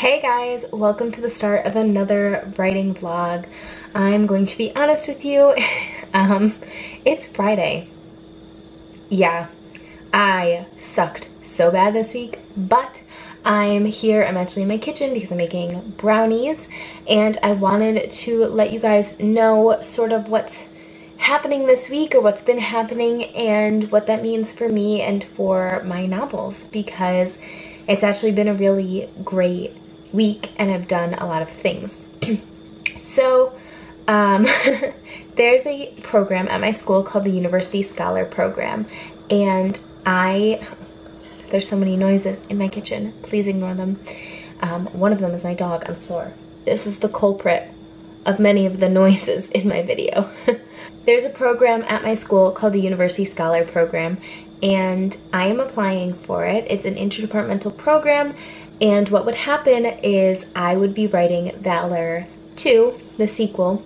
Hey guys, welcome to the start of another writing vlog. I'm going to be honest with you, it's Friday. Yeah, I sucked so bad this week, but I'm here, I'm actually in my kitchen because I'm making brownies, and I wanted to let you guys know sort of what's happening this week or what's been happening and what that means for me and for my novels, because it's actually been a really great week and I've done a lot of things. So there's a program at my school called the University Scholar Program, and there's so many noises in my kitchen, please ignore them. One of them is my dog on the floor. This is the culprit of many of the noises in my video. There's a program at my school called the University Scholar Program, and I am applying for it. It's an interdepartmental program, and what would happen is I would be writing Valor 2, the sequel,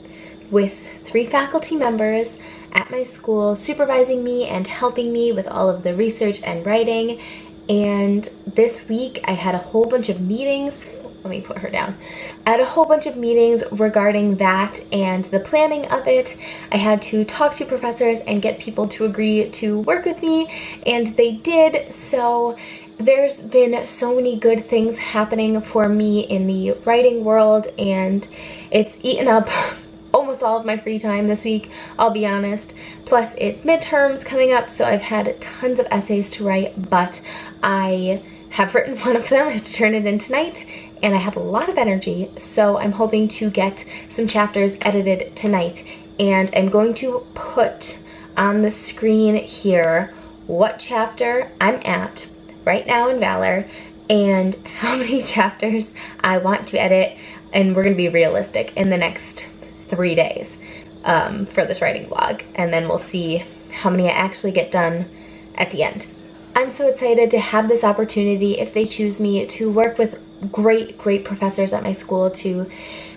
with 3 faculty members at my school supervising me and helping me with all of the research and writing. And this week I had a whole bunch of meetings. Let me put her down. I had a whole bunch of meetings regarding that and the planning of it. I had to talk to professors and get people to agree to work with me, and they did. So there's been so many good things happening for me in the writing world, and it's eaten up almost all of my free time this week, I'll be honest. Plus it's midterms coming up, so I've had tons of essays to write, but I have written one of them. I have to turn it in tonight, and I have a lot of energy, so I'm hoping to get some chapters edited tonight. And I'm going to put on the screen here what chapter I'm at right now in Valor and how many chapters I want to edit, and we're gonna be realistic in the next 3 days for this writing vlog, and then we'll see how many I actually get done at the end. I'm so excited to have this opportunity, if they choose me, to work with great professors at my school to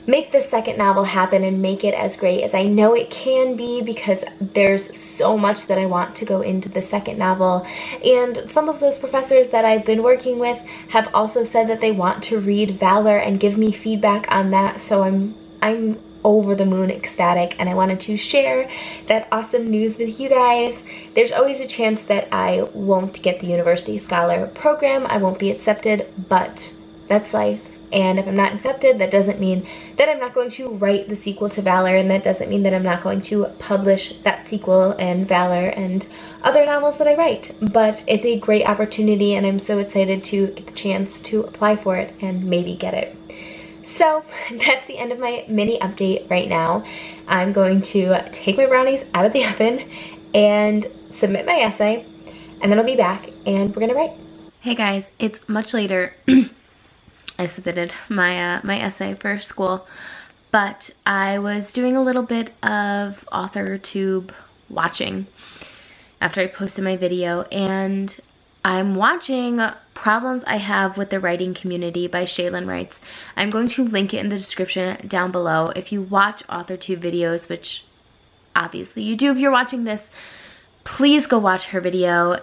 make this second novel happen and make it as great as I know it can be, because there's so much that I want to go into the second novel. And some of those professors that I've been working with have also said that they want to read Valor and give me feedback on that, so I'm over the moon ecstatic, and I wanted to share that awesome news with you guys. There's always a chance that I won't get the University Scholar Program, I won't be accepted, but that's life. And if I'm not accepted, that doesn't mean that I'm not going to write the sequel to Valor, and that doesn't mean that I'm not going to publish that sequel and Valor and other novels that I write. But it's a great opportunity, and I'm so excited to get the chance to apply for it and maybe get it. So that's the end of my mini update right now. I'm going to take my brownies out of the oven and submit my essay, and then I'll be back and we're gonna write. Hey guys, it's much later. I submitted my my essay for school, but I was doing a little bit of AuthorTube watching after I posted my video, and I'm watching Problems I Have with the Writing Community by Shaylin Writes. I'm going to link it in the description down below. If you watch AuthorTube videos, which obviously you do if you're watching this, please go watch her video.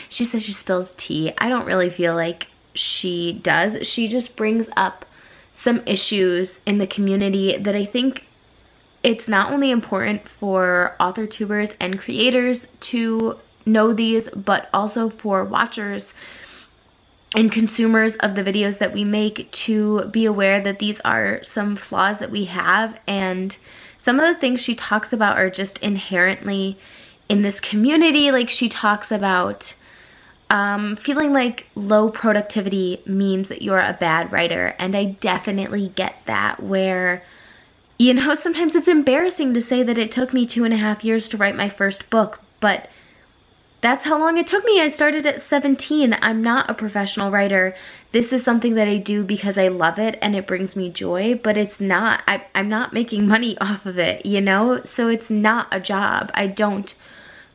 She says she spills tea. I don't really feel like she does. She just brings up some issues in the community that I think it's not only important for AuthorTubers and creators to know these, but also for watchers and consumers of the videos that we make to be aware that these are some flaws that we have. And some of the things she talks about are just inherently in this community. Like, she talks about feeling like low productivity means that you're a bad writer, and I definitely get that, where, you know, sometimes it's embarrassing to say that it took me 2.5 years to write my first book, but that's how long it took me. I started at 17. I'm not a professional writer. This is something that I do because I love it and it brings me joy, but it's not, I'm not making money off of it, you know? So it's not a job. I don't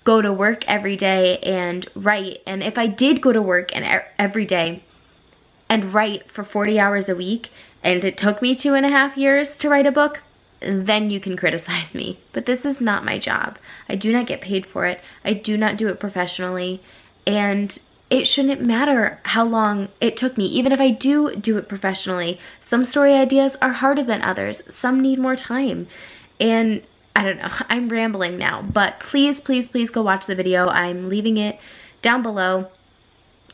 go to work every day and write. And if I did go to work and every day and write for 40 hours a week, and it took me 2.5 years to write a book, then you can criticize me. But this is not my job. I do not get paid for it. I do not do it professionally. And it shouldn't matter how long it took me. Even if I do it professionally, some story ideas are harder than others. Some need more time. And I don't know, I'm rambling now, but please, please, please go watch the video. I'm leaving it down below.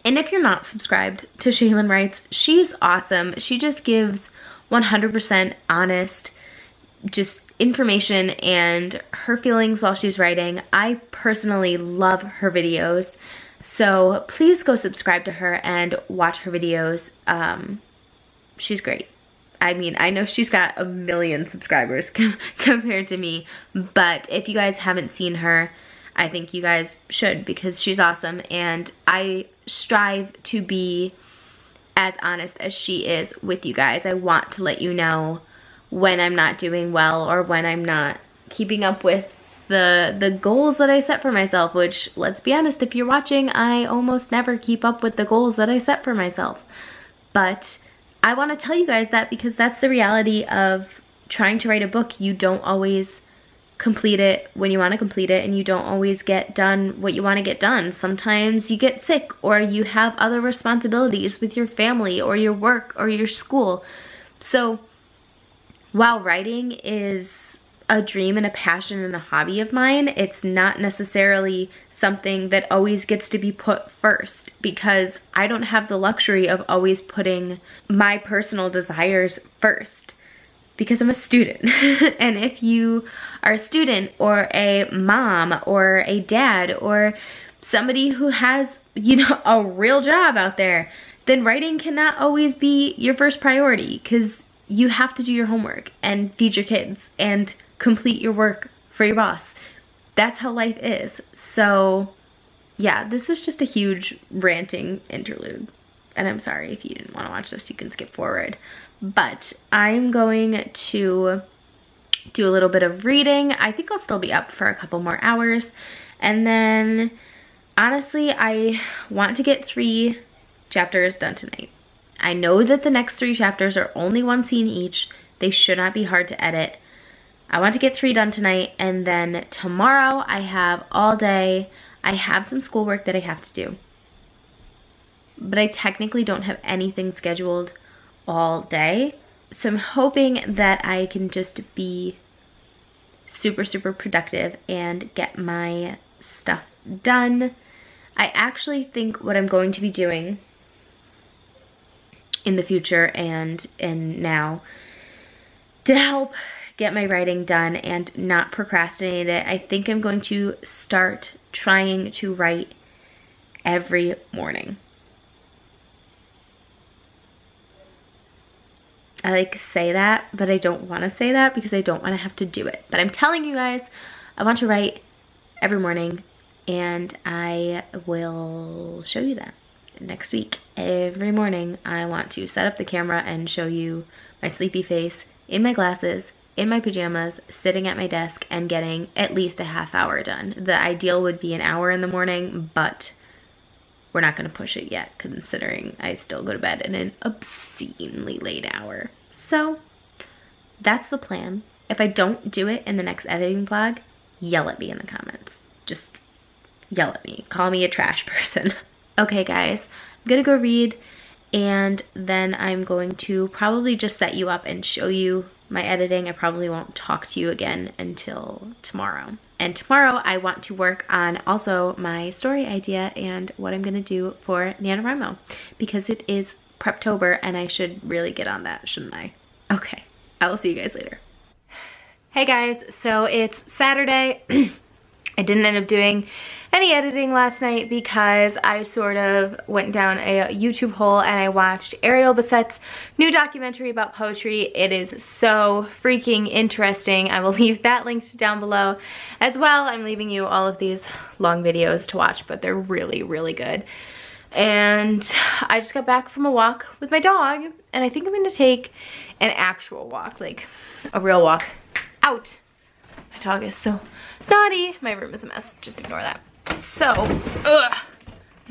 And if you're not subscribed to Shaylin Writes, she's awesome. She just gives 100% honest, just information and her feelings while she's writing. I personally love her videos. So please go subscribe to her and watch her videos. She's great. I mean, I know she's got 1 million subscribers compared to me, but if you guys haven't seen her, I think you guys should, because she's awesome, and I strive to be as honest as she is with you guys. I want to let you know when I'm not doing well or when I'm not keeping up with the goals that I set for myself, which, let's be honest, if you're watching, I almost never keep up with the goals that I set for myself. But I want to tell you guys that because that's the reality of trying to write a book. You don't always complete it when you want to complete it, and you don't always get done what you want to get done. Sometimes you get sick, or you have other responsibilities with your family or your work or your school. So while writing is a dream and a passion and a hobby of mine, it's not necessarily something that always gets to be put first, because I don't have the luxury of always putting my personal desires first, because I'm a student. And if you are a student or a mom or a dad or somebody who has, you know, a real job out there, then writing cannot always be your first priority, because you have to do your homework and feed your kids and complete your work for your boss. That's how life is. So yeah, this is just a huge ranting interlude, and I'm sorry if you didn't want to watch this, you can skip forward. But I'm going to do a little bit of reading. I think I'll still be up for a couple more hours, and then honestly, I want to get 3 chapters done tonight. I know that the next 3 chapters are only 1 scene each. They should not be hard to edit. I want to get 3 done tonight, and then tomorrow I have all day. I have some schoolwork that I have to do, but I technically don't have anything scheduled all day. So I'm hoping that I can just be super, super productive and get my stuff done. I actually think what I'm going to be doing in the future and now to help get my writing done and not procrastinate it, I think I'm going to start trying to write every morning. I like say that, but I don't want to say that because I don't want to have to do it. But I'm telling you guys, I want to write every morning, and I will show you that next week. Every morning I want to set up the camera and show you my sleepy face in my glasses, in my pajamas, sitting at my desk and getting at least a half hour done. The ideal would be an hour in the morning, but we're not going to push it yet, considering I still go to bed at an obscenely late hour. So that's the plan. If I don't do it in the next editing vlog, yell at me in the comments. Just yell at me. Call me a trash person. Okay guys, I'm gonna go read, and then I'm going to probably just set you up and show you my editing. I probably won't talk to you again until tomorrow. And tomorrow I want to work on also my story idea and what I'm gonna do for NaNoWriMo, because it is Preptober and I should really get on that, shouldn't I? Okay, I will see you guys later. Hey guys, so it's Saturday. I didn't end up doing any editing last night because I sort of went down a YouTube hole and I watched Ariel Basset's new documentary about poetry. It is so freaking interesting. I will leave that linked down below as well. I'm leaving you all of these long videos to watch, but they're really, really good. And I just got back from a walk with my dog, and I think I'm gonna take an actual walk, like a real walk out. My dog is so naughty. My room is a mess, just ignore that. So, I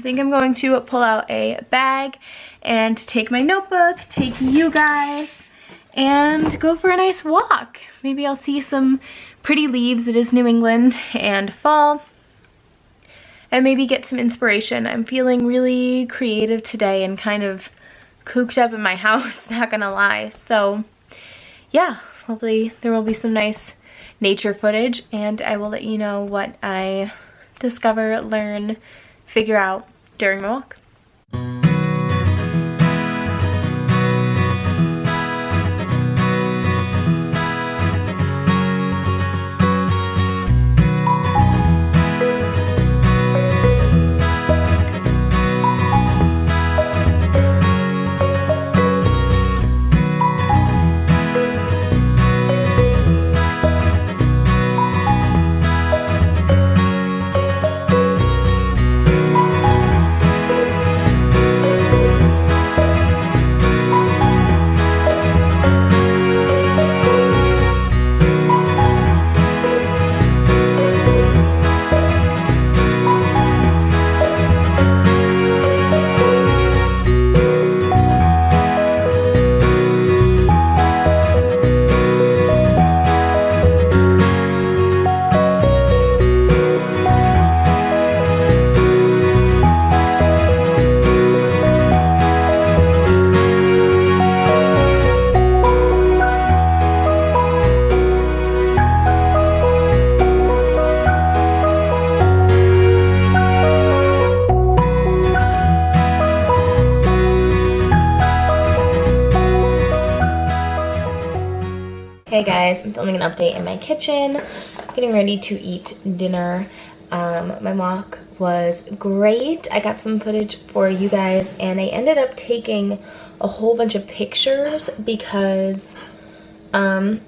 think I'm going to pull out a bag and take my notebook, take you guys, and go for a nice walk. Maybe I'll see some pretty leaves. It is New England and fall. and maybe get some inspiration. I'm feeling really creative today and kind of cooped up in my house, not gonna lie. So yeah, hopefully there will be some nice nature footage, and I will let you know what I discover, learn, figure out during my walk. Hey guys, I'm filming an update in my kitchen, getting ready to eat dinner. My walk was great. I got some footage for you guys, and I ended up taking a whole bunch of pictures because, I don't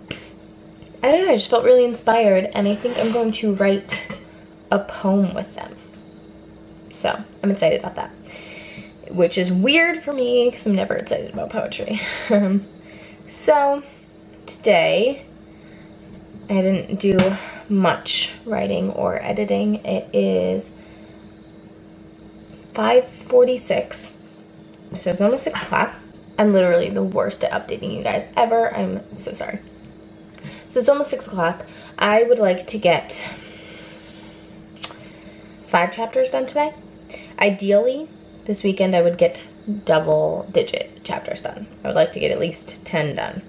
know, I just felt really inspired, and I think I'm going to write a poem with them. So, I'm excited about that, which is weird for me because I'm never excited about poetry. So, today, I didn't do much writing or editing. It is 5:46, so it's almost 6 o'clock. I'm literally the worst at updating you guys ever. I'm so sorry. So it's almost 6 o'clock. I would like to get 5 chapters done today. Ideally, this weekend I would get double-digit chapters done. I would like to get at least 10 done.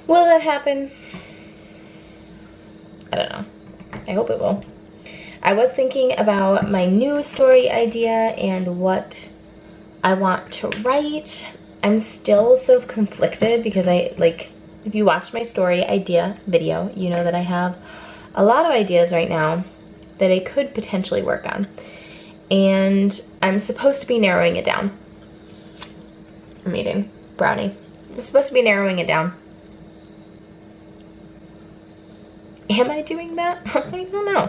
Will that happen? I don't know. I hope it will. I was thinking about my news story idea and what I want to write. I'm still so conflicted because if you watched my story idea video, you know that I have a lot of ideas right now that I could potentially work on. And I'm supposed to be narrowing it down. I'm eating brownie. I'm supposed to be narrowing it down. Am I doing that? I don't know.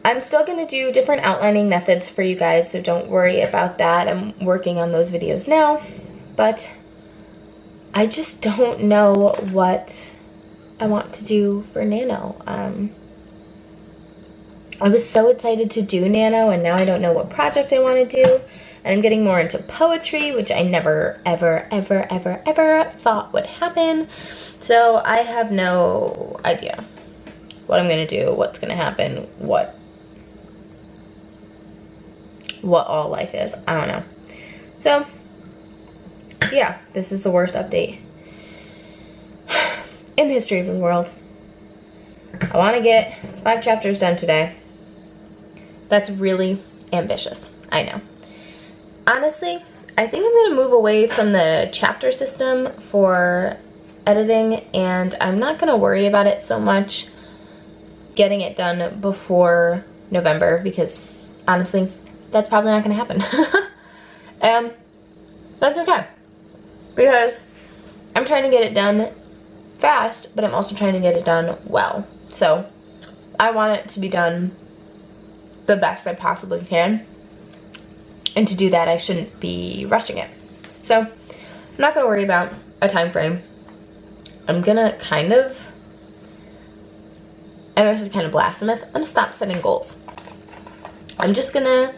I'm still going to do different outlining methods for you guys, so don't worry about that. I'm working on those videos now, but I just don't know what I want to do for Nano. I was so excited to do Nano, and now I don't know what project I want to do. And I'm getting more into poetry, which I never, ever, ever, ever, ever thought would happen. So I have no idea what I'm going to do, what's going to happen, what all life is. I don't know. So, yeah, this is the worst update in the history of the world. I want to get 5 chapters done today. That's really ambitious. I know. Honestly, I think I'm going to move away from the chapter system for editing, and I'm not going to worry about it so much getting it done before November, because honestly, that's probably not going to happen. And that's okay, because I'm trying to get it done fast, but I'm also trying to get it done well. So I want it to be done the best I possibly can. And to do that, I shouldn't be rushing it. So I'm not going to worry about a time frame. I'm going to kind of, I know this is kind of blasphemous, I'm going to stop setting goals. I'm just going to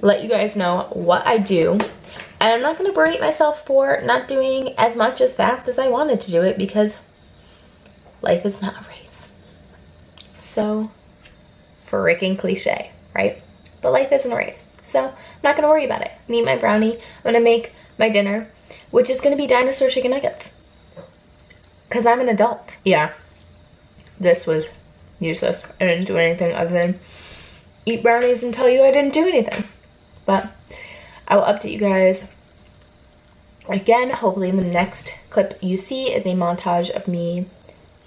let you guys know what I do. And I'm not going to berate myself for not doing as much as fast as I wanted to do it, because life is not a race. So freaking cliche, right? But life isn't a race. So I'm not gonna worry about it. I'm gonna eat my brownie. I'm gonna make my dinner, which is gonna be dinosaur chicken nuggets. Cause I'm an adult. Yeah, this was useless. I didn't do anything other than eat brownies and tell you I didn't do anything. But I will update you guys again. Hopefully the next clip you see is a montage of me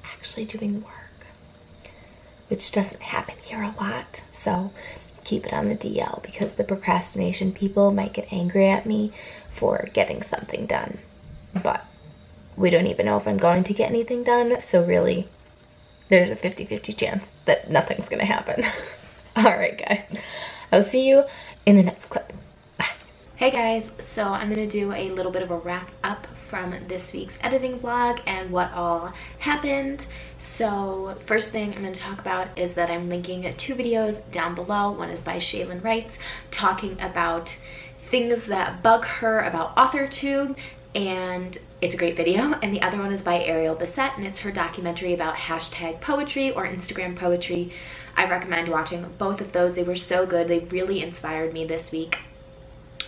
actually doing work, which doesn't happen here a lot. So keep it on the DL because the procrastination people might get angry at me for getting something done. But we don't even know if I'm going to get anything done. So really, there's a 50-50 chance that nothing's gonna happen. All right, guys. I'll see you in the next clip. Bye. Hey guys, so I'm gonna do a little bit of a wrap up from this week's editing vlog and what all happened. So first thing I'm going to talk about is that I'm linking 2 videos down below. One is by Shaylin Wrights talking about things that bug her about AuthorTube, and it's a great video. And the other one is by Ariel Bissett, and it's her documentary about hashtag poetry or Instagram poetry. I recommend watching both of those. They were so good. They really inspired me this week.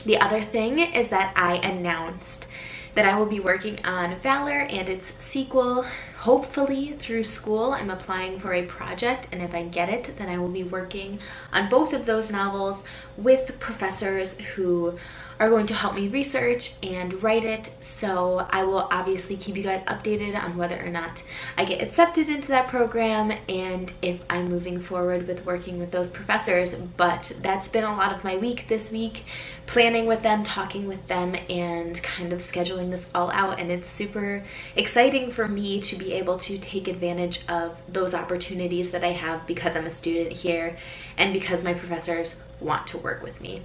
The other thing is that I announced that I will be working on Valor and its sequel, hopefully through school. I'm applying for a project, and if I get it, then I will be working on both of those novels with professors who are going to help me research and write it. So I will obviously keep you guys updated on whether or not I get accepted into that program and if I'm moving forward with working with those professors. But that's been a lot of my week this week, planning with them, talking with them, and kind of scheduling this all out. And it's super exciting for me to be able to take advantage of those opportunities that I have because I'm a student here and because my professors want to work with me.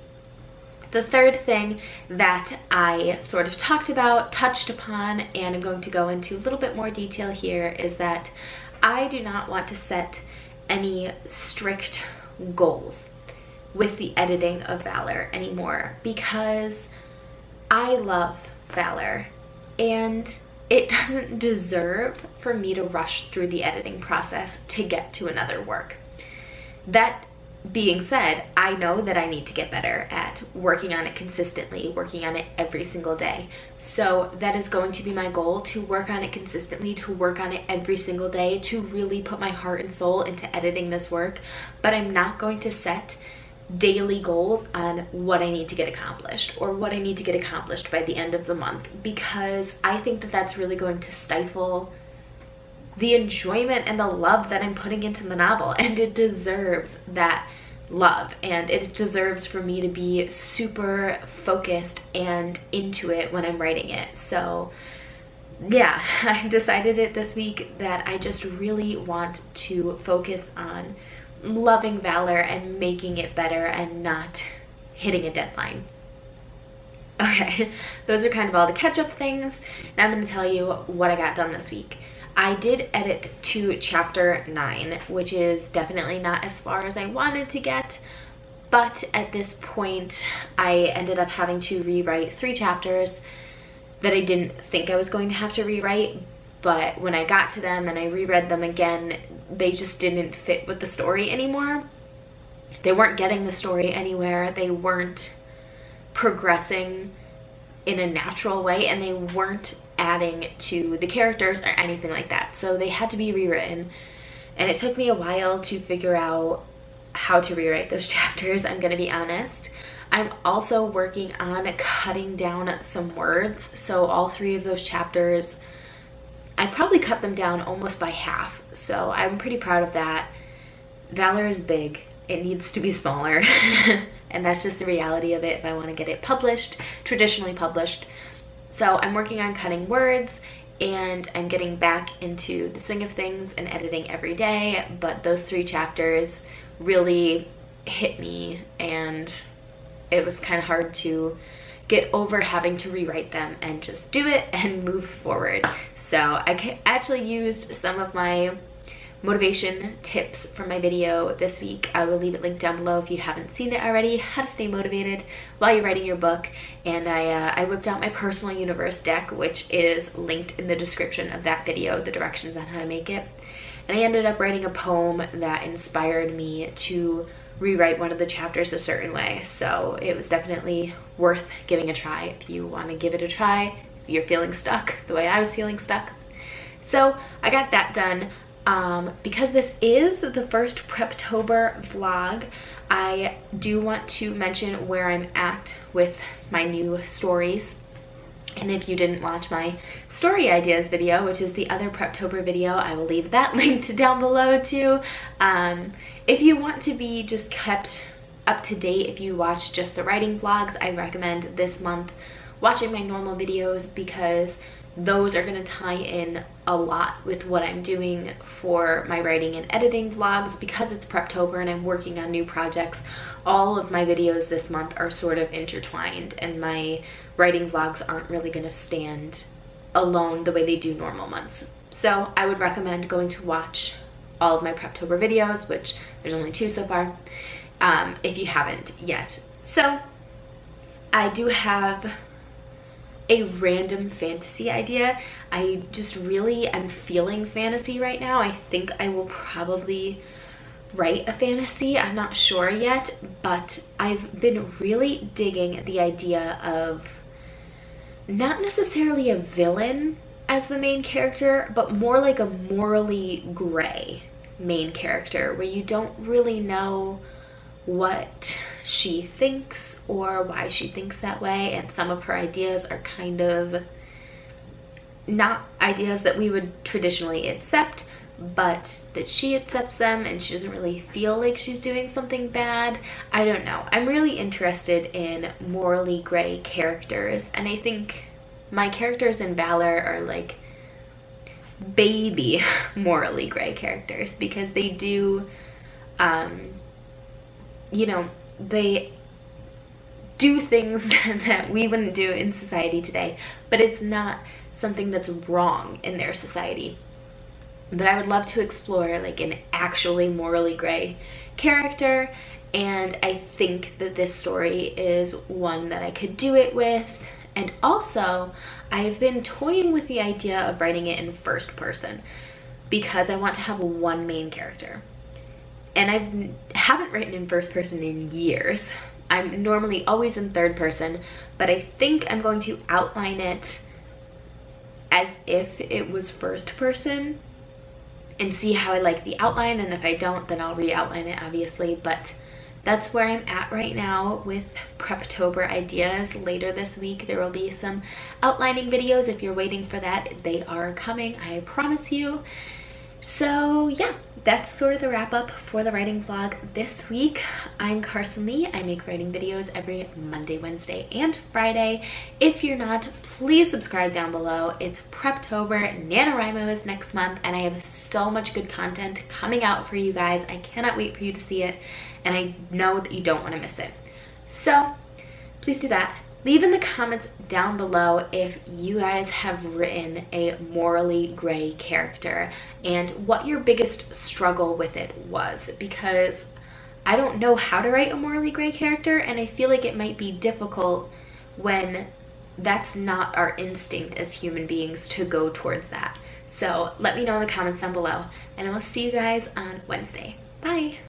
The third thing that I sort of talked about, touched upon, and I'm going to go into a little bit more detail here is that I do not want to set any strict goals with the editing of Valor anymore because I love Valor and it doesn't deserve for me to rush through the editing process to get to another work. That being said, I know that I need to get better at working on it consistently, working on it every single day. So that is going to be my goal, to work on it consistently, to work on it every single day, to really put my heart and soul into editing this work. But I'm not going to set daily goals on what I need to get accomplished or what I need to get accomplished by the end of the month, because I think that that's really going to stifle the enjoyment and the love that I'm putting into the novel, and it deserves that love, and it deserves for me to be super focused and into it when I'm writing it. So yeah, I decided it this week that I just really want to focus on loving Valor and making it better and not hitting a deadline. Okay, those are kind of all the catch-up things. Now I'm going to tell you what I got done this week. I did edit to chapter 9, which is definitely not as far as I wanted to get, but at this point I ended up having to rewrite 3 chapters that I didn't think I was going to have to rewrite, but when I got to them and I reread them again, they just didn't fit with the story anymore. They weren't getting the story anywhere, they weren't progressing in a natural way, and they weren't adding to the characters or anything like that. So they had to be rewritten, and it took me a while to figure out how to rewrite those chapters, I'm gonna be honest. I'm also working on cutting down some words, so all 3 of those chapters, I probably cut them down almost by half, so I'm pretty proud of that. Valor is big, it needs to be smaller, and that's just the reality of it if I want to get it published, traditionally published. So I'm working on cutting words, and I'm getting back into the swing of things and editing every day, but those 3 chapters really hit me, and it was kind of hard to get over having to rewrite them and just do it and move forward. So I actually used some of my motivation tips from my video this week. I will leave it linked down below if you haven't seen it already, how to stay motivated while you're writing your book. And I whipped out my personal universe deck, which is linked in the description of that video, the directions on how to make it. and I ended up writing a poem that inspired me to rewrite one of the chapters a certain way. So it was definitely worth giving a try if you want to give it a try, if you're feeling stuck the way I was feeling stuck. So I got that done. Because this is the first Preptober vlog, I do want to mention where I'm at with my new stories. And if you didn't watch my story ideas video, which is the other Preptober video, I will leave that linked down below too. If you want to be just kept up to date, if you watch just the writing vlogs, I recommend this month watching my normal videos, because those are going to tie in a lot with what I'm doing for my writing and editing vlogs. Because it's Preptober and I'm working on new projects, all of my videos this month are sort of intertwined, and my writing vlogs aren't really going to stand alone the way they do normal months. So I would recommend going to watch all of my Preptober videos, which there's only 2 so far, if you haven't yet. So I do have a random fantasy idea. I just really am feeling fantasy right now. I think I will probably write a fantasy. I'm not sure yet, but I've been really digging the idea of not necessarily a villain as the main character, but more like a morally gray main character, where you don't really know what she thinks or why she thinks that way, and some of her ideas are kind of not ideas that we would traditionally accept, but that she accepts them and she doesn't really feel like she's doing something bad. I don't know. I'm really interested in morally gray characters, and I think my characters in Valor are like baby morally gray characters, because they do you know, they do things that we wouldn't do in society today, but it's not something that's wrong in their society. But I would love to explore like an actually morally gray character, and I think that this story is one that I could do it with. And also, I've been toying with the idea of writing it in first person, because I want to have one main character. And I haven't written in first person in years. I'm normally always in third person, but I think I'm going to outline it as if it was first person and see how I like the outline, and if I don't, then I'll re-outline it, obviously. But that's where I'm at right now with Preptober ideas. Later this week there will be some outlining videos. If you're waiting for that, they are coming, I promise you. So yeah, that's sort of the wrap up for the writing vlog this week. I'm CarsonLee. I make writing videos every Monday, Wednesday, and Friday. If you're not, please subscribe down below. It's Preptober, NaNoWriMo is next month, and I have so much good content coming out for you guys. I cannot wait for you to see it, and I know that you don't want to miss it. So please do that. Leave in the comments down below if you guys have written a morally gray character and what your biggest struggle with it was, because I don't know how to write a morally gray character, and I feel like it might be difficult when that's not our instinct as human beings to go towards that. So let me know in the comments down below, and I will see you guys on Wednesday. Bye!